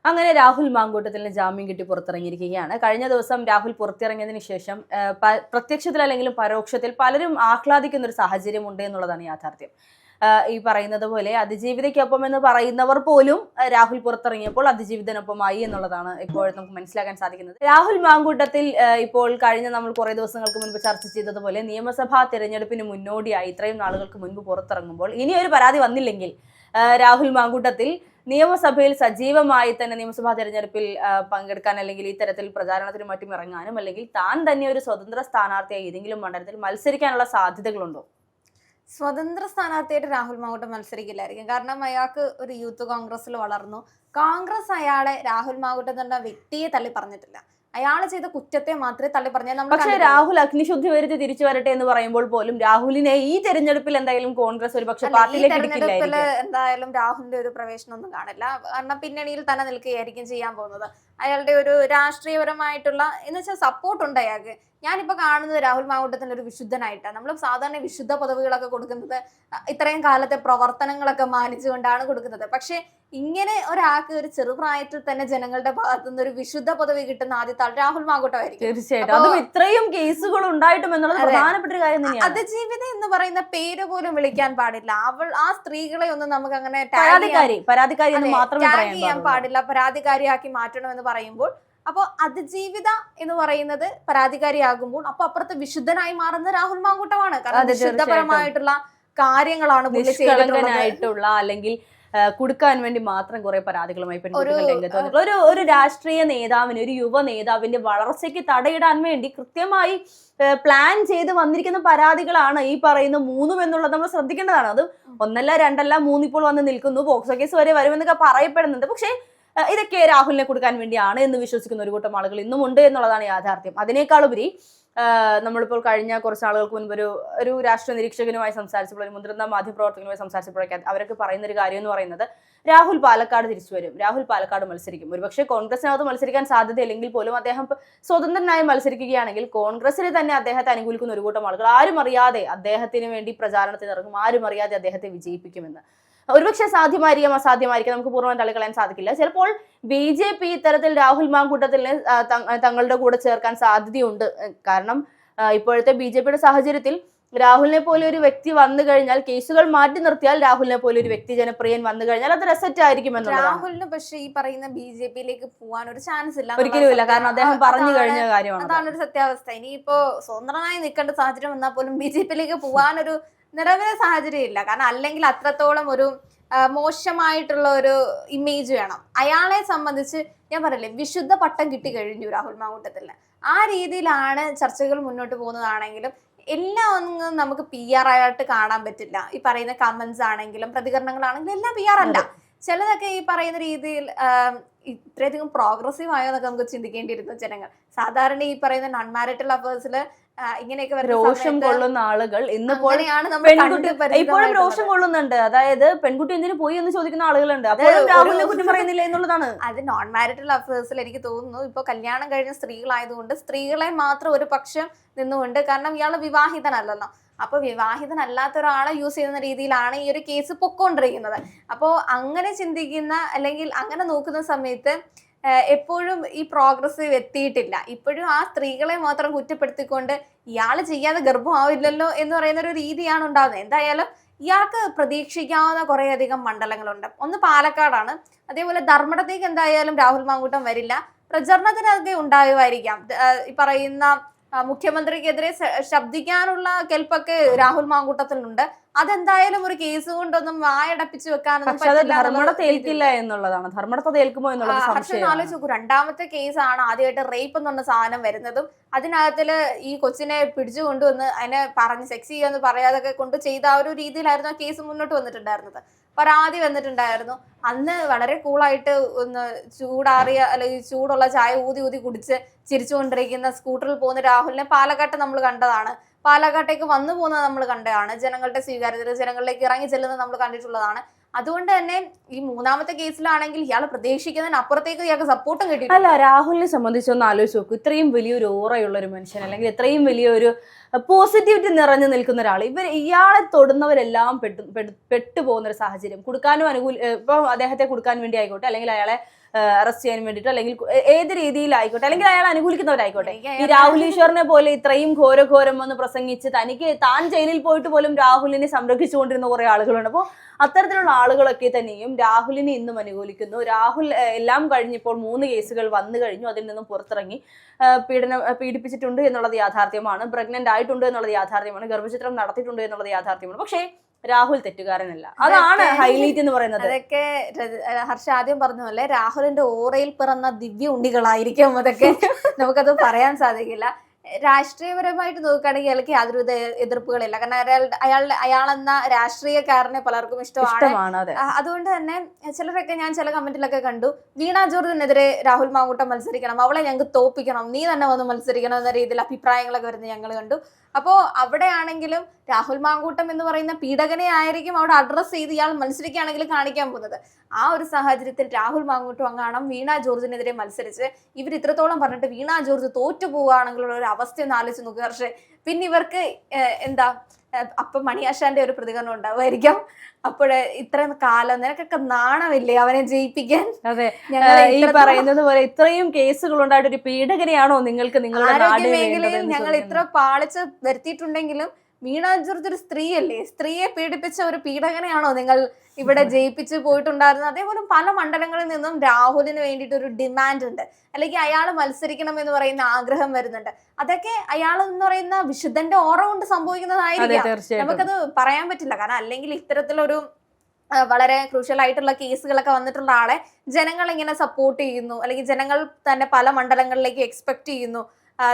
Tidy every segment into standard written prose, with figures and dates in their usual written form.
അങ്ങനെ രാഹുൽ മാങ്കൂട്ടത്തിന് ജാമ്യം കിട്ടി പുറത്തിറങ്ങിയിരിക്കുകയാണ്. കഴിഞ്ഞ ദിവസം രാഹുൽ പുറത്തിറങ്ങിയതിനു ശേഷം പ്രത്യക്ഷത്തിൽ അല്ലെങ്കിലും പരോക്ഷത്തിൽ പലരും ആഹ്ലാദിക്കുന്ന ഒരു സാഹചര്യം ഉണ്ട് എന്നുള്ളതാണ് യാഥാർത്ഥ്യം. ഈ പറയുന്നത് പോലെ അതിജീവിതയ്ക്കൊപ്പം എന്ന് പറയുന്നവർ പോലും രാഹുൽ പുറത്തിറങ്ങിയപ്പോൾ അതിജീവിതനൊപ്പമായി എന്നുള്ളതാണ് ഇപ്പോൾ നമുക്ക് മനസ്സിലാക്കാൻ സാധിക്കുന്നത്. രാഹുൽ മാങ്കൂട്ടത്തിൽ ഇപ്പോൾ കഴിഞ്ഞ നമ്മൾ കുറെ ദിവസങ്ങൾക്ക് മുൻപ് ചർച്ച ചെയ്തതുപോലെ നിയമസഭാ തെരഞ്ഞെടുപ്പിന് മുന്നോടിയായി ഇത്രയും നാളുകൾക്ക് മുൻപ് പുറത്തിറങ്ങുമ്പോൾ ഇനി ഒരു പരാതി വന്നില്ലെങ്കിൽ രാഹുൽ മാങ്കൂട്ടത്തിൽ നിയമസഭയിൽ സജീവമായി തന്നെ നിയമസഭാ തെരഞ്ഞെടുപ്പിൽ പങ്കെടുക്കാൻ അല്ലെങ്കിൽ ഇത്തരത്തിൽ പ്രചാരണത്തിനും മറ്റും ഇറങ്ങാനും അല്ലെങ്കിൽ താൻ തന്നെ ഒരു സ്വതന്ത്ര സ്ഥാനാർത്ഥിയായി ഏതെങ്കിലും മണ്ഡലത്തിൽ മത്സരിക്കാനുള്ള സാധ്യതകളുണ്ടോ? സ്വതന്ത്ര സ്ഥാനാർത്ഥിയായിട്ട് രാഹുൽ മാങ്കൂട്ടം മത്സരിക്കില്ലായിരിക്കും. കാരണം അയാൾക്ക് ഒരു യൂത്ത് കോൺഗ്രസിൽ വളർന്നു. കോൺഗ്രസ് അയാളെ രാഹുൽ മാങ്കൂട്ടം എന്ന വ്യക്തിയെ തള്ളി പറഞ്ഞിട്ടില്ല. അയാൾ ചെയ്ത കുറ്റത്തെ മാത്രമേ തള്ളി പറഞ്ഞാൽ. പക്ഷേ രാഹുൽ അഗ്നിശുദ്ധി വരുത്തി തിരിച്ചു വരട്ടെ എന്ന് പറയുമ്പോൾ പോലും രാഹുലിനെ ഈ തെരഞ്ഞെടുപ്പിൽ എന്തായാലും കോൺഗ്രസ് ഒരു പക്ഷേ തെരഞ്ഞെടുപ്പിൽ എന്തായാലും രാഹുലിന്റെ ഒരു പ്രവേശനമൊന്നും കാണില്ല. കാരണം പിന്നണിയിൽ തന്നെ നിൽക്കുകയായിരിക്കും ചെയ്യാൻ പോകുന്നത്. അയാളുടെ ഒരു രാഷ്ട്രീയപരമായിട്ടുള്ള എന്ന് വെച്ചാൽ സപ്പോർട്ട് ഉണ്ട് അയാൾക്ക്. ഞാനിപ്പോ കാണുന്നത് രാഹുൽ മാങ്കൂട്ടത്തിന്റെ ഒരു വിശുദ്ധനായിട്ടാണ്. നമ്മൾ സാധാരണ വിശുദ്ധ പദവികളൊക്കെ കൊടുക്കുന്നത് ഇത്രയും കാലത്തെ പ്രവർത്തനങ്ങളൊക്കെ മാനിച്ചുകൊണ്ടാണ് കൊടുക്കുന്നത്. പക്ഷെ ഇങ്ങനെ ഒരാൾക്ക് ഒരു ചെറുപ്രായത്തിൽ തന്നെ ജനങ്ങളുടെ ഭാഗത്തു നിന്ന് ഒരു വിശുദ്ധ പദവി കിട്ടുന്ന ആദ്യത്തെ ആൾ രാഹുൽ മാങ്കൂട്ടമായിരിക്കും. തീർച്ചയായിട്ടും അതും ഇത്രയും കേസുകൾ ഉണ്ടായിട്ടും എന്നുള്ളത് പ്രധാനപ്പെട്ട ഒരു കാര്യം തന്നെയാണ്. അതിജീവിത എന്ന് പറയുന്ന പേര് പോലും വിളിക്കാൻ പാടില്ല. ആ സ്ത്രീകളെ ഒന്നും നമുക്ക് അങ്ങനെ ടാഗ് ചെയ്യാൻ പാടില്ല. പരാതിക്കാരിയാക്കി മാറ്റണം എന്ന് പറയുമ്പോൾ അപ്പൊ അതിജീവിത എന്ന് പറയുന്നത് പരാതിക്കാരിയാകുമ്പോൾ അപ്പൊ അപ്പുറത്ത് വിശുദ്ധനായി മാറുന്ന രാഹുൽ മാങ്കൂട്ടമാണ്. കാരണം വിശുദ്ധപരമായിട്ടുള്ള കാര്യങ്ങളാണ് നിഷ്കളങ്കനായിട്ടുള്ള അല്ലെങ്കിൽ കൊടുക്കാൻ വേണ്ടി മാത്രം കുറെ പരാതികളുമായി പെൺകുട്ടികൾ രംഗത്ത് വന്നിട്ടുള്ള ഒരു രാഷ്ട്രീയ നേതാവിന്, ഒരു യുവ നേതാവിന്റെ വളർച്ചയ്ക്ക് തടയിടാൻ വേണ്ടി കൃത്യമായി പ്ലാൻ ചെയ്ത് വന്നിരിക്കുന്ന പരാതികളാണ് ഈ പറയുന്ന മൂന്നും എന്നുള്ളത് നമ്മൾ ശ്രദ്ധിക്കേണ്ടതാണ്. അത് ഒന്നല്ല രണ്ടല്ല മൂന്നിപ്പോൾ വന്ന് നിൽക്കുന്നു, പോക്സോ കേസ് വരെ വരുമെന്നൊക്കെ പറയപ്പെടുന്നുണ്ട്. പക്ഷേ ഇതൊക്കെ രാഹുലിനെ കൊടുക്കാൻ വേണ്ടിയാണ് എന്ന് വിശ്വസിക്കുന്ന ഒരു കൂട്ടം ആളുകൾ ഇന്നും ഉണ്ട് എന്നുള്ളതാണ് യാഥാർത്ഥ്യം. അതിനേക്കാളുപരി നമ്മളിപ്പോൾ കഴിഞ്ഞ കുറച്ച് ആളുകൾക്ക് മുൻപ് ഒരു രാഷ്ട്രീയ നിരീക്ഷകനുമായി സംസാരിച്ചപ്പോൾ, ഒരു മുതിർന്ന മാധ്യമപ്രവർത്തകനുമായി സംസാരിച്ചപ്പോഴൊക്കെ അവരൊക്കെ പറയുന്ന ഒരു കാര്യം എന്ന് പറയുന്നത് രാഹുൽ പാലക്കാട് തിരിച്ചു വരും, രാഹുൽ പാലക്കാട് മത്സരിക്കും. ഒരുപക്ഷെ കോൺഗ്രസിനകത്ത് മത്സരിക്കാൻ സാധ്യതയില്ലെങ്കിൽ പോലും അദ്ദേഹം സ്വതന്ത്രനായി മത്സരിക്കുകയാണെങ്കിൽ കോൺഗ്രസിനെ തന്നെ അദ്ദേഹത്തെ അനുകൂലിക്കുന്ന ഒരു കൂട്ടം ആളുകൾ ആരും അറിയാതെ അദ്ദേഹത്തിന് വേണ്ടി പ്രചാരണത്തിന് ഇറങ്ങും, ആരും അറിയാതെ അദ്ദേഹത്തെ വിജയിപ്പിക്കുമെന്ന്. ഒരുപക്ഷെ സാധ്യമായിരിക്കാം, അസാധ്യമായിരിക്കാം, നമുക്ക് പൂർണ്ണമായി തള്ളിക്കളയാൻ സാധിക്കില്ല. ചിലപ്പോൾ BJP ഇത്തരത്തിൽ രാഹുൽ മാങ്കൂട്ടത്തിനെ തങ്ങളുടെ കൂടെ ചേർക്കാൻ സാധ്യതയുണ്ട്. കാരണം ഇപ്പോഴത്തെ BJPയുടെ സാഹചര്യത്തിൽ രാഹുലിനെ പോലെ ഒരു വ്യക്തി വന്നു കഴിഞ്ഞാൽ, കേസുകൾ മാറ്റി നിർത്തിയാൽ രാഹുലിനെ പോലെ ഒരു വ്യക്തി ജനപ്രിയൻ വന്നു കഴിഞ്ഞാൽ അത് റെസെറ്റ് ആയിരിക്കും എന്നുള്ളത്. രാഹുലിന് പക്ഷേ ഈ പറയുന്ന BJPയിലേക്ക് പോകാൻ ഒരു ചാൻസ് ഇല്ല, ഒരിക്കലും ഇല്ല. കാരണം അദ്ദേഹം പറഞ്ഞു കഴിഞ്ഞ കാര്യമാണ്. അതാണ് ഒരു സത്യാവസ്ഥ. ഇനിയിപ്പോ സ്വതന്ത്രനായി നിൽക്കേണ്ട സാഹചര്യം വന്നാൽ പോലും BJPയിലേക്ക് പോകാനൊരു നിലവിലെ സാഹചര്യം ഇല്ല. കാരണം അല്ലെങ്കിൽ അത്രത്തോളം ഒരു മോശമായിട്ടുള്ള ഒരു ഇമേജ് വേണം. അയാളെ സംബന്ധിച്ച് ഞാൻ പറയില്ലേ, വിശുദ്ധ പട്ടം കിട്ടി കഴിഞ്ഞു രാഹുൽ മാങ്കൂട്ടത്തിന്. ആ രീതിയിലാണ് ചർച്ചകൾ മുന്നോട്ട് പോകുന്നതാണെങ്കിലും എല്ലാം ഒന്നും നമുക്ക് PR ആയിട്ട് കാണാൻ പറ്റില്ല. ഈ പറയുന്ന കമന്റ്സ് ആണെങ്കിലും പ്രതികരണങ്ങളാണെങ്കിലും എല്ലാം PR അല്ല. ചിലതൊക്കെ ഈ പറയുന്ന രീതിയിൽ ഇത്രയധികം പ്രോഗ്രസീവ് ആയോ എന്നൊക്കെ നമുക്ക് ചിന്തിക്കേണ്ടിയിരുന്നു ജനങ്ങൾ. സാധാരണ ഈ പറയുന്ന നോൺ മാരിറ്റൽ അഫേഴ്സിൽ ഇങ്ങനെയൊക്കെ രോഷം കൊള്ളുന്ന ആളുകൾ ഇന്നിപ്പോൾ ഇപ്പോഴും രോഷം കൊള്ളുന്നുണ്ട്. അതായത് പെൺകുട്ടി എന്തിനു പോയി എന്ന് ചോദിക്കുന്ന ആളുകളുണ്ട്. അപ്പോഴും രാഹുലിനെ കുറ്റം പറയുന്നില്ല എന്നുള്ളതാണ്. അത് നോൺ മാരിറ്റൽ അഫേഴ്സിൽ എനിക്ക് തോന്നുന്നു ഇപ്പൊ കല്യാണം കഴിഞ്ഞ സ്ത്രീകളായതുകൊണ്ട് സ്ത്രീകളെ മാത്രം ഒരു പക്ഷം നിന്നുകൊണ്ട്, കാരണം ഇയാള് വിവാഹിതനല്ലല്ലോ, അപ്പൊ വിവാഹിതനല്ലാത്ത ഒരാളെ യൂസ് ചെയ്യുന്ന രീതിയിലാണ് ഈ ഒരു കേസ് പൊക്കോണ്ടിരിക്കുന്നത്. അപ്പോ അങ്ങനെ ചിന്തിക്കുന്ന അല്ലെങ്കിൽ അങ്ങനെ നോക്കുന്ന സമയത്ത് എപ്പോഴും ഈ പ്രോഗ്രസീവ് എത്തിയിട്ടില്ല. ഇപ്പോഴും ആ സ്ത്രീകളെ മാത്രം കുറ്റപ്പെടുത്തിക്കൊണ്ട് ഇയാള് ചെയ്യാതെ ഗർഭമാവില്ലല്ലോ എന്ന് പറയുന്ന ഒരു രീതിയാണ് ഉണ്ടാകുന്നത്. എന്തായാലും ഇയാൾക്ക് പ്രതീക്ഷിക്കാവുന്ന കുറെ അധികം മണ്ഡലങ്ങളുണ്ട്. ഒന്ന് പാലക്കാടാണ്. അതേപോലെ ധർമ്മടത്തേക്ക് എന്തായാലും രാഹുൽ മാങ്കൂട്ടം വരില്ല. പ്രചരണത്തിനൊക്കെ ഉണ്ടാകുമായിരിക്കാം. ഈ പറയുന്ന മുഖ്യമന്ത്രിക്കെതിരെ ശബ്ദിക്കാനുള്ള കെൽപ്പൊക്കെ രാഹുൽ മാങ്കൂട്ടത്തിനുണ്ട്. അതെന്തായാലും ഒരു കേസ് കൊണ്ടൊന്നും വായടപ്പിച്ചു വെക്കാനൊന്നും ധർമ്മടത്തേൽക്കില്ല എന്നുള്ളതാണ്. ധർമ്മടത്തേൽക്കുമോ എന്നുള്ളത് ആലോചിച്ചു. രണ്ടാമത്തെ കേസാണ് ആദ്യമായിട്ട് റേപ്പ് എന്ന് പറഞ്ഞ സാധനം വരുന്നതും. അതിനകത്തില് ഈ കൊച്ചിനെ പിടിച്ചു കൊണ്ടുവന്ന് അതിനെ പറഞ്ഞ് സെക്സ് ചെയ്യാന്ന് പറയാതൊക്കെ കൊണ്ട് ചെയ്ത ആ ഒരു രീതിയിലായിരുന്നു ആ കേസ് മുന്നോട്ട് വന്നിട്ടുണ്ടായിരുന്നത്. പരാതി വന്നിട്ടുണ്ടായിരുന്നു. അന്ന് വളരെ കൂളായിട്ട് ഒന്ന് ചൂടാറിയ അല്ലെങ്കിൽ ചൂടുള്ള ചായ ഊതി ഊതി കുടിച്ച് ചിരിച്ചുകൊണ്ടിരിക്കുന്ന സ്കൂട്ടറിൽ പോകുന്ന രാഹുലിനെ പാലക്കാട്ട് നമ്മൾ കണ്ടതാണ്. പാലക്കാട്ടേക്ക് വന്നു പോകുന്നത് നമ്മൾ കണ്ടതാണ്. ജനങ്ങളുടെ സ്വീകാര്യത, ജനങ്ങളിലേക്ക് ഇറങ്ങി ചെല്ലുന്നത് നമ്മൾ കണ്ടിട്ടുള്ളതാണ്. അതുകൊണ്ട് തന്നെ ഈ മൂന്നാമത്തെ കേസിലാണെങ്കിൽ ഇയാൾ പ്രതീക്ഷിക്കുന്നതിന് അപ്പുറത്തേക്ക് ഇയാൾക്ക് സപ്പോർട്ടും കിട്ടി. അല്ല, രാഹുലിനെ സംബന്ധിച്ചൊന്ന് ആലോചിച്ച് നോക്കൂ. ഇത്രയും വലിയൊരു ഓറയുള്ള ഒരു മനുഷ്യൻ, അല്ലെങ്കിൽ ഇത്രയും വലിയൊരു പോസിറ്റിവിറ്റി നിറഞ്ഞു നിൽക്കുന്ന ഒരാൾ, ഇയാളെ തൊടുന്നവരെല്ലാം പെട്ടുപോകുന്ന ഒരു സാഹചര്യം. കൊടുക്കാനും ഇപ്പൊ അദ്ദേഹത്തെ കൊടുക്കാൻ വേണ്ടി ആയിക്കോട്ടെ, അല്ലെങ്കിൽ അയാളെ അറസ്റ്റ് ചെയ്യാൻ വേണ്ടിയിട്ടോ അല്ലെങ്കിൽ ഏത് രീതിയിലായിക്കോട്ടെ, അല്ലെങ്കിൽ അയാൾ അനുകൂലിക്കുന്നവരായിക്കോട്ടെ. ഈ രാഹുൽ ഈശ്വറിനെ പോലെ ഇത്രയും ഘോരഘോരം എന്ന് പ്രസംഗിച്ച് താൻ ജയിലിൽ പോയിട്ട് പോലും രാഹുലിനെ സംരക്ഷിച്ചുകൊണ്ടിരുന്ന കുറെ ആളുകളുണ്ട്. അപ്പോൾ അത്തരത്തിലുള്ള ആളുകളൊക്കെ തന്നെയും രാഹുലിനെ ഇന്നും അനുകൂലിക്കുന്നു. രാഹുൽ എല്ലാം കഴിഞ്ഞപ്പോൾ 3 കേസുകൾ വന്നു കഴിഞ്ഞു, അതിൽ നിന്നും പുറത്തിറങ്ങി. പീഡിപ്പിച്ചിട്ടുണ്ട് എന്നുള്ളത് യാഥാർത്ഥ്യമാണ്, പ്രഗ്നന്റ് ആയിട്ടുണ്ട് എന്നുള്ളത് യാഥാർത്ഥ്യമാണ്, ഗർഭചിത്രം നടത്തിയിട്ടുണ്ട് എന്നുള്ളത് യാഥാർത്ഥ്യമാണ്. പക്ഷേ രാഹുൽ തെറ്റുകാരനല്ല. അതാണ് ഹൈലൈറ്റ് എന്ന് പറയുന്നത്. അതൊക്കെ ഹർഷ ആദ്യം പറഞ്ഞ പോലെ രാഹുലിന്റെ ഓറയിൽ പിറന്ന ദിവ്യ ഉണ്ണികളായിരിക്കും അതൊക്കെ. നമുക്കത് പറയാൻ സാധിക്കില്ല. രാഷ്ട്രീയപരമായിട്ട് നോക്കുകയാണെങ്കിൽ അയാൾക്ക് യാതൊരു എതിർപ്പുകളില്ല. കാരണം അയാളെന്ന രാഷ്ട്രീയക്കാരനെ പലർക്കും ഇഷ്ടമാണ്. അതുകൊണ്ട് തന്നെ ഞാൻ ചില കമന്റിലൊക്കെ കണ്ടു, വീണ ജോർജിനെതിരെ രാഹുൽ മാങ്കൂട്ടം മത്സരിക്കണം, അവളെ ഞങ്ങൾക്ക് തോപ്പിക്കണം, നീ തന്നെ വന്ന് മത്സരിക്കണം എന്ന രീതിയിൽ അഭിപ്രായങ്ങളൊക്കെ വരുന്നത് ഞങ്ങൾ കണ്ടു. അപ്പോ അവിടെയാണെങ്കിലും രാഹുൽ മാങ്കൂട്ടം എന്ന് പറയുന്ന പീഡകനെ ആയിരിക്കും അവിടെ അഡ്രസ് ചെയ്ത് ഇയാൾ മത്സരിക്കുകയാണെങ്കിൽ കാണിക്കാൻ പോകുന്നത്. ആ ഒരു സാഹചര്യത്തിൽ രാഹുൽ മാങ്കൂട്ടം അങ്ങാണം വീണ ജോർജിനെതിരെ മത്സരിച്ച് ഇവർ ഇത്രത്തോളം പറഞ്ഞിട്ട് വീണ ജോർജ് തോറ്റു പോവുകയാണെങ്കിലുള്ള ഒരു അവസ്ഥ ഒന്ന് ആലോചിച്ച് നോക്കുക. പക്ഷേ പിന്നെ ഇവർക്ക് എന്താ അപ്പം മണിയാശാന്റെ ഒരു പ്രതികരണം ഉണ്ടാവുമായിരിക്കാം, അപ്പോഴേ ഇത്രയും കാലം നിനക്കൊക്കെ നാണമില്ലേ അവനെ ജയിപ്പിക്കാൻ. അതെ, ഈ പറയുന്നത് പോലെ ഇത്രയും കേസുകൾ ഉണ്ടായിട്ട് ഒരു പീഡകനെയാണോ നിങ്ങൾക്ക് നിങ്ങളുടെ മേഖലയിൽ ഞങ്ങൾ ഇത്ര പാളിച്ച് വരുത്തിയിട്ടുണ്ടെങ്കിലും വീണ ജോർജ് ഒരു സ്ത്രീയല്ലേ, സ്ത്രീയെ പീഡിപ്പിച്ച ഒരു പീഡകനെയാണോ നിങ്ങൾ ഇവിടെ ജയിപ്പിച്ച് പോയിട്ടുണ്ടായിരുന്നത്? അതേപോലെ പല മണ്ഡലങ്ങളിൽ നിന്നും രാഹുലിന് വേണ്ടിയിട്ട് ഒരു ഡിമാൻഡ് ഉണ്ട്, അല്ലെങ്കിൽ അയാൾ മത്സരിക്കണം എന്ന് പറയുന്ന ആഗ്രഹം വരുന്നുണ്ട്. അതൊക്കെ അയാൾ എന്ന് പറയുന്ന വിശുദ്ധന്റെ ഓറ കൊണ്ട് സംഭവിക്കുന്നതായിരിക്കും. നമുക്കത് പറയാൻ പറ്റില്ല. കാരണം അല്ലെങ്കിൽ ഇത്തരത്തിലൊരു വളരെ ക്രൂഷ്യൽ ആയിട്ടുള്ള കേസുകളൊക്കെ വന്നിട്ടുള്ള ആളെ ജനങ്ങൾ ഇങ്ങനെ സപ്പോർട്ട് ചെയ്യുന്നു, അല്ലെങ്കിൽ ജനങ്ങൾ തന്നെ പല മണ്ഡലങ്ങളിലേക്ക് എക്സ്പെക്ട് ചെയ്യുന്നു.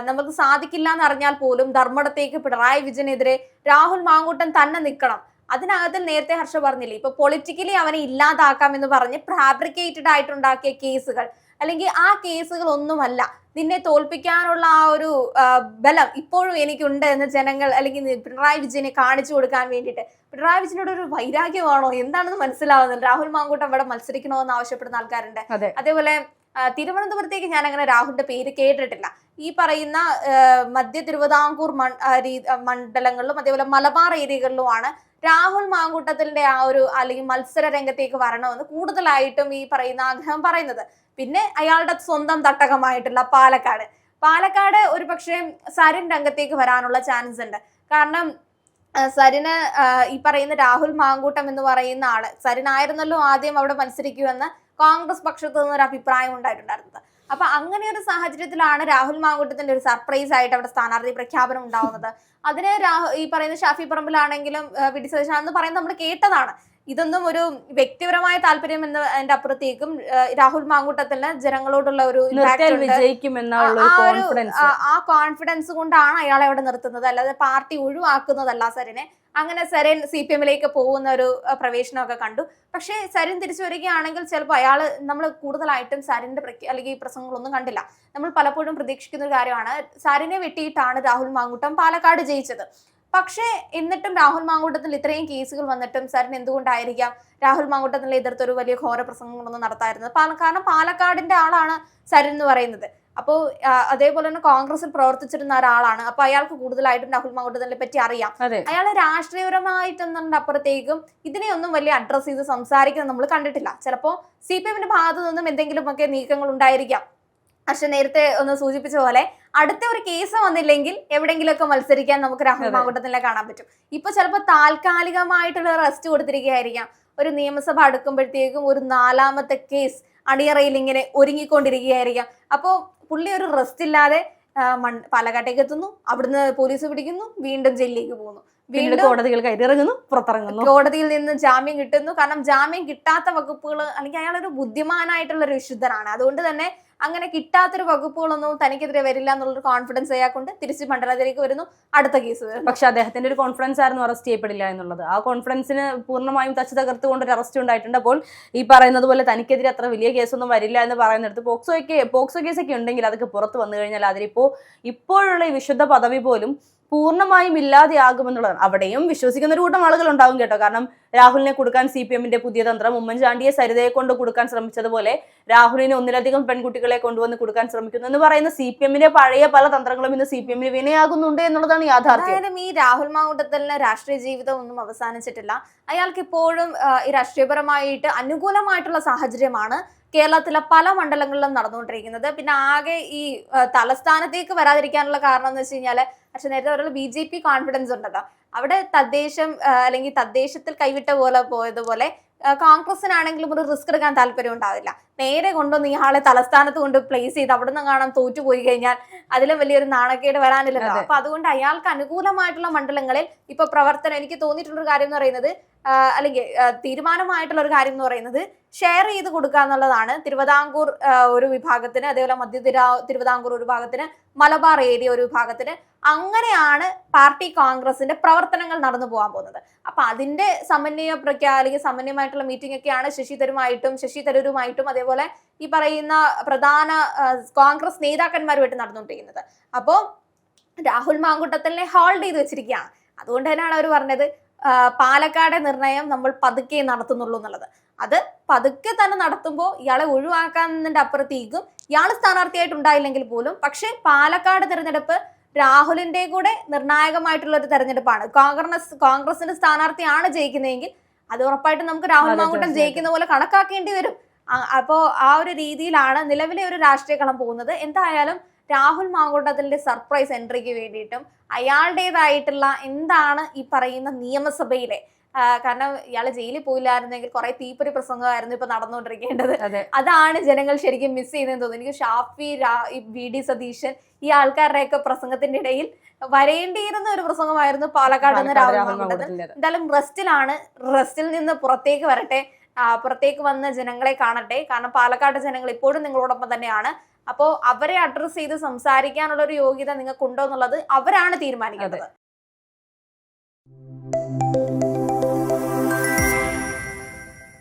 നമുക്ക് സാധിക്കില്ല എന്ന് അറിഞ്ഞാൽ പോലും ധർമ്മടത്തേക്ക് പിണറായി വിജയനെതിരെ രാഹുൽ മാങ്കൂട്ടം തന്നെ നിൽക്കണം. അതിനകത്ത് നേരത്തെ ഹർഷ പറഞ്ഞില്ലേ, ഇപ്പൊ പൊളിറ്റിക്കലി അവനെ ഇല്ലാതാക്കാം എന്ന് പറഞ്ഞ് ഫാബ്രിക്കേറ്റഡ് ആയിട്ടുണ്ടാക്കിയ കേസുകൾ, അല്ലെങ്കിൽ ആ കേസുകൾ ഒന്നുമല്ല നിന്നെ തോൽപ്പിക്കാനുള്ള ആ ഒരു ബലം ഇപ്പോഴും എനിക്കുണ്ട് എന്ന് ജനങ്ങൾ അല്ലെങ്കിൽ പിണറായി വിജയനെ കാണിച്ചു കൊടുക്കാൻ വേണ്ടിയിട്ട്. പിണറായി വിജയനോട് ഒരു വൈരാഗ്യമാണോ എന്താണെന്ന് മനസ്സിലാവുന്നില്ല. രാഹുൽ മാങ്കൂട്ടം അവിടെ മത്സരിക്കണമെന്ന് ആവശ്യപ്പെടുന്ന ആൾക്കാരുണ്ട്. അതേപോലെ തിരുവനന്തപുരത്തേക്ക് ഞാൻ അങ്ങനെ രാഹുലിന്റെ പേര് കേട്ടിട്ടില്ല. ഈ പറയുന്ന മധ്യ തിരുവിതാംകൂർ മണ്ഡലങ്ങളിലും അതേപോലെ മലബാർ ഏരിയകളിലുമാണ് രാഹുൽ മാങ്കൂട്ടത്തിന്റെ ആ ഒരു അല്ലെങ്കിൽ മത്സര രംഗത്തേക്ക് വരണമെന്ന് കൂടുതലായിട്ടും ഈ പറയുന്ന ആഗ്രഹം പറയുന്നത്. പിന്നെ അയാളുടെ സ്വന്തം തട്ടകമായിട്ടുള്ള പാലക്കാട് ഒരു പക്ഷേ സരിൻ രംഗത്തേക്ക് വരാനുള്ള ചാൻസ് ഉണ്ട്. കാരണം സരിന് ഈ പറയുന്ന രാഹുൽ മാങ്കൂട്ടം എന്ന് പറയുന്ന ആള്, സരിനായിരുന്നല്ലോ ആദ്യം അവിടെ മത്സരിക്കുമെന്ന് കോൺഗ്രസ് പക്ഷത്തു നിന്നൊരു അഭിപ്രായം ഉണ്ടായിട്ടുണ്ടായിരുന്നത്. അപ്പൊ അങ്ങനെ ഒരു സാഹചര്യത്തിലാണ് രാഹുൽ മാങ്കൂട്ടത്തിന്റെ ഒരു സർപ്രൈസ് ആയിട്ട് അവിടെ സ്ഥാനാർത്ഥി പ്രഖ്യാപനം ഉണ്ടാവുന്നത്. അതിന് ഈ പറയുന്ന ഷാഫി പറമ്പിലാണെങ്കിലും വി ഡി സതീശനാണെന്ന് പറയുന്നത് നമ്മൾ കേട്ടതാണ്. ഇതൊന്നും ഒരു വ്യക്തിപരമായ താല്പര്യം എന്നതിന്റെ അപ്പുറത്തേക്കും രാഹുൽ മാങ്കൂട്ടത്തിന് ജനങ്ങളോടുള്ള ഒരു ആ കോൺഫിഡൻസ് കൊണ്ടാണ് അയാളെ അവിടെ നിർത്തുന്നത്, അല്ലാതെ പാർട്ടി ഒഴിവാക്കുന്നതല്ല സരിനെ. അങ്ങനെ സരിൻ CPM-ലേക്ക് പോകുന്ന ഒരു പ്രവേശനമൊക്കെ കണ്ടു. പക്ഷേ സരിൻ തിരിച്ചു വരികയാണെങ്കിൽ ചിലപ്പോൾ നമ്മൾ കൂടുതലായിട്ടും സരിന്റെ അല്ലെങ്കിൽ ഈ പ്രസംഗങ്ങളൊന്നും കണ്ടില്ല. നമ്മൾ പലപ്പോഴും പ്രതീക്ഷിക്കുന്ന ഒരു കാര്യമാണ്, സരിനെ വെട്ടിയിട്ടാണ് രാഹുൽ മാങ്കൂട്ടം പാലക്കാട് ജയിച്ചത്. പക്ഷേ എന്നിട്ടും രാഹുൽ മാങ്കൂട്ടത്തിൽ ഇത്രയും കേസുകൾ വന്നിട്ടും സരിൻ എന്തുകൊണ്ടായിരിക്കാം രാഹുൽ മാങ്കൂട്ടത്തിനെ എതിർത്തൊരു വലിയ ഘോര പ്രസംഗങ്ങളൊന്നും നടത്തായിരുന്നത്? കാരണം പാലക്കാടിന്റെ ആളാണ് സരിൻ എന്ന് പറയുന്നത്. അപ്പോൾ അതേപോലെ തന്നെ കോൺഗ്രസിൽ പ്രവർത്തിച്ചിരുന്ന ഒരാളാണ്. അപ്പൊ അയാൾക്ക് കൂടുതലായിട്ടും രാഹുൽ മാങ്കൂട്ടത്തിനെ പറ്റി അറിയാം. അയാൾ രാഷ്ട്രീയപരമായിട്ടൊന്നും അപ്പുറത്തേക്കും ഇതിനെയൊന്നും വലിയ അഡ്രസ് ചെയ്ത് സംസാരിക്കുന്നത് നമ്മൾ കണ്ടിട്ടില്ല. ചിലപ്പോൾ CPM-ന്റെ ഭാഗത്തു നിന്നും എന്തെങ്കിലുമൊക്കെ നീക്കങ്ങൾ ഉണ്ടായിരിക്കാം. പക്ഷെ നേരത്തെ ഒന്ന് സൂചിപ്പിച്ച പോലെ അടുത്ത ഒരു കേസ് വന്നില്ലെങ്കിൽ എവിടെയെങ്കിലുമൊക്കെ മത്സരിക്കാൻ നമുക്ക് രാഹുൽ മാങ്കൂട്ടത്തിനെ കാണാൻ പറ്റും. ഇപ്പൊ ചിലപ്പോൾ താൽക്കാലികമായിട്ടുള്ള റെസ്റ്റ് കൊടുത്തിരിക്കുകയായിരിക്കാം. ഒരു നിയമസഭ അടുക്കുമ്പോഴത്തേക്കും ഒരു 4ാമത്തെ കേസ് അണിയറയിൽ ഇങ്ങനെ ഒരുങ്ങിക്കൊണ്ടിരിക്കുകയായിരിക്കാം. അപ്പോൾ പുള്ളി ഒരു റെസ്റ്റ് ഇല്ലാതെ പാലക്കാട്ടേക്ക് എത്തുന്നു, അവിടുന്ന് പോലീസ് പിടിക്കുന്നു, വീണ്ടും ജയിലിലേക്ക് പോകുന്നു, വീണ്ടും കോടതികൾ കയറിയിറങ്ങുന്നു, പുറത്തിറങ്ങുന്നു, കോടതിയിൽ നിന്ന് ജാമ്യം കിട്ടുന്നു. കാരണം ജാമ്യം കിട്ടാത്ത വകുപ്പുകൾ, അല്ലെങ്കിൽ അയാളൊരു ബുദ്ധിമാനായിട്ടുള്ള ഒരു വിശുദ്ധനാണ്. അതുകൊണ്ട് തന്നെ അങ്ങനെ കിട്ടാത്തൊരു വകുപ്പുകളൊന്നും തനിക്കെതിരെ വരില്ല എന്നുള്ളൊരു കോൺഫിഡൻസ് അയാൾക്കുണ്ട്. തിരിച്ച് മണ്ഡലത്തിലേക്ക് വരുന്നു, അടുത്ത കേസ് വരുന്നു. പക്ഷെ അദ്ദേഹത്തിന്റെ ഒരു കോൺഫിഡൻസ് ആയിരുന്നു അറസ്റ്റ് ചെയ്യപ്പെടില്ല എന്നുള്ളത്. ആ കോൺഫിഡൻസിന് പൂർണ്ണമായും തച്ചു തകർത്തുകൊണ്ട് ഒരു അറസ്റ്റ് ഉണ്ടായിട്ടുണ്ട്. അപ്പോൾ ഈ പറയുന്നത് പോലെ തനിക്കെതിരെ അത്ര വലിയ കേസൊന്നും വരില്ല എന്ന് പറയുന്നിടത്ത് പോക്സോ കേസൊക്കെ ഉണ്ടെങ്കിൽ അതൊക്കെ പുറത്ത് വന്നു കഴിഞ്ഞാൽ ഇപ്പോഴുള്ള ഈ വിശുദ്ധ പദവി പോലും പൂർണ്ണമായും ഇല്ലാതെയാകുമെന്നുള്ളതാണ്. അവിടെയും വിശ്വസിക്കുന്ന ഒരു കൂട്ടം ആളുകൾ ഉണ്ടാവും കേട്ടോ. കാരണം രാഹുലിനെ കൊടുക്കാൻ CPM-ന്റെ പുതിയ തന്ത്രം, ഉമ്മൻചാണ്ടിയെ സരിതയെ കൊണ്ട് കൊടുക്കാൻ ശ്രമിച്ചതുപോലെ രാഹുലിനെ ഒന്നിലധികം പെൺകുട്ടികളെ കൊണ്ടുവന്ന് കൊടുക്കാൻ ശ്രമിക്കുന്നു എന്ന് പറയുന്ന CPM-ന്റെ പഴയ പല തന്ത്രങ്ങളും ഇന്ന് CPM-ന് വിനയാകുന്നുണ്ട് എന്നുള്ളതാണ് യാഥാർത്ഥ്യം. എന്തായാലും ഈ രാഹുൽ മാങ്കൂട്ടത്തലിന് രാഷ്ട്രീയ ജീവിതം ഒന്നും അവസാനിച്ചിട്ടില്ല. അയാൾക്ക് ഇപ്പോഴും ഈ രാഷ്ട്രീയപരമായിട്ട് അനുകൂലമായിട്ടുള്ള സാഹചര്യമാണ് കേരളത്തിലെ പല മണ്ഡലങ്ങളിലും നടന്നുകൊണ്ടിരിക്കുന്നത്. പിന്നെ ആകെ ഈ തലസ്ഥാനത്തേക്ക് വരാതിരിക്കാനുള്ള കാരണം എന്ന് വെച്ച് കഴിഞ്ഞാല്, പക്ഷെ നേരത്തെ പറയുന്ന BJP കോൺഫിഡൻസ് ഉണ്ടല്ലോ, അവിടെ അല്ലെങ്കിൽ തദ്ദേശത്തിൽ കൈവിട്ട പോലെ പോയതുപോലെ കോൺഗ്രസിനാണെങ്കിലും ഒരു റിസ്ക് എടുക്കാൻ താല്പര്യം ഉണ്ടാവില്ല. നേരെ കൊണ്ടുവന്ന് ഇയാളെ തലസ്ഥാനത്ത് കൊണ്ട് പ്ലേസ് ചെയ്ത് അവിടെ നിന്ന് കാണാൻ തോറ്റുപോയി കഴിഞ്ഞാൽ അതിലും വലിയൊരു നാണക്കേട് വരാനില്ലല്ലോ. അപ്പൊ അതുകൊണ്ട് അയാൾക്ക് അനുകൂലമായിട്ടുള്ള മണ്ഡലങ്ങളിൽ ഇപ്പൊ പ്രവർത്തനം, എനിക്ക് തോന്നിയിട്ടുള്ളൊരു കാര്യം എന്ന് പറയുന്നത്, അല്ലെങ്കിൽ തീരുമാനമായിട്ടുള്ള ഒരു കാര്യം എന്ന് പറയുന്നത് ഷെയർ ചെയ്ത് കൊടുക്കുക എന്നുള്ളതാണ്. തിരുവിതാംകൂർ ഒരു വിഭാഗത്തിന്, അതേപോലെ മധ്യ തിരുവിതാംകൂർ ഒരു വിഭാഗത്തിന്, മലബാർ ഏരിയ ഒരു വിഭാഗത്തിന്, അങ്ങനെയാണ് പാർട്ടി കോൺഗ്രസിന്റെ പ്രവർത്തനങ്ങൾ നടന്നു പോകാൻ പോകുന്നത്. അപ്പൊ അതിന്റെ അല്ലെങ്കിൽ സമന്വയമായിട്ടുള്ള മീറ്റിംഗ് ഒക്കെയാണ് ശശി തരൂരുമായിട്ടും അതേപോലെ ഈ പറയുന്ന പ്രധാന കോൺഗ്രസ് നേതാക്കന്മാരുമായിട്ട് നടന്നുകൊണ്ടിരിക്കുന്നത്. അപ്പോ രാഹുൽ മാങ്കൂട്ടത്തലിനെ ഹോൾഡ് ചെയ്ത് വെച്ചിരിക്കുകയാണ്. അതുകൊണ്ട് തന്നെയാണ് അവർ പറഞ്ഞത് പാലക്കാട് നിർണയം നമ്മൾ പതുക്കെ നടത്തുന്നുള്ളൂ എന്നുള്ളത്. അത് പതുക്കെ തന്നെ നടത്തുമ്പോൾ ഇയാളെ ഒഴിവാക്കാന്നതിന്റെ അപ്പുറത്തേക്കും ഇയാൾ സ്ഥാനാർത്ഥിയായിട്ടുണ്ടായില്ലെങ്കിൽ പോലും, പക്ഷെ പാലക്കാട് തിരഞ്ഞെടുപ്പ് രാഹുലിന്റെ കൂടെ നിർണായകമായിട്ടുള്ള ഒരു തെരഞ്ഞെടുപ്പാണ്. കോൺഗ്രസിന്റെ സ്ഥാനാർത്ഥിയാണ് ജയിക്കുന്നതെങ്കിൽ അത് ഉറപ്പായിട്ടും നമുക്ക് രാഹുൽ മാങ്കൂട്ടം ജയിക്കുന്ന പോലെ കണക്കാക്കേണ്ടി വരും. അപ്പോ ആ ഒരു രീതിയിലാണ് നിലവിലെ ഒരു രാഷ്ട്രീയ കളം പോകുന്നത്. എന്തായാലും രാഹുൽ മാങ്കൂട്ടത്തിന്റെ സർപ്രൈസ് എൻട്രിക്ക് വേണ്ടിയിട്ടും അയാളുടേതായിട്ടുള്ള എന്താണ് ഈ പറയുന്ന നിയമസഭയിലെ, കാരണം ഇയാള് ജയിലിൽ പോയില്ലായിരുന്നെങ്കിൽ കുറെ തീപ്പൊരി പ്രസംഗമായിരുന്നു ഇപ്പൊ നടന്നുകൊണ്ടിരിക്കേണ്ടത്. അതാണ് ജനങ്ങൾ ശരിക്കും മിസ് ചെയ്യുന്നതെന്ന് തോന്നുന്നു. എനിക്ക് ഷാഫി, VD സതീശൻ, ഈ ആൾക്കാരുടെയൊക്കെ പ്രസംഗത്തിന്റെ ഇടയിൽ വരേണ്ടിയിരുന്ന ഒരു പ്രസംഗമായിരുന്നു പാലക്കാട് നിന്ന് രാഹുൽ മാങ്കൂട്ടത്തിൽ. എന്തായാലും റെസ്റ്റിൽ നിന്ന് പുറത്തേക്ക് വരട്ടെ, പുറത്തേക്ക് വന്ന് ജനങ്ങളെ കാണട്ടെ. കാരണം പാലക്കാട് ജനങ്ങൾ ഇപ്പോഴും നിങ്ങളോടൊപ്പം തന്നെയാണ്. അപ്പോൾ അവരെ അഡ്രസ് ചെയ്ത് സംസാരിക്കാനുള്ള ഒരു യോഗ്യത നിങ്ങൾക്കുണ്ടോ എന്നുള്ളത് അവരാണ് തീരുമാനിക്കുന്നത്.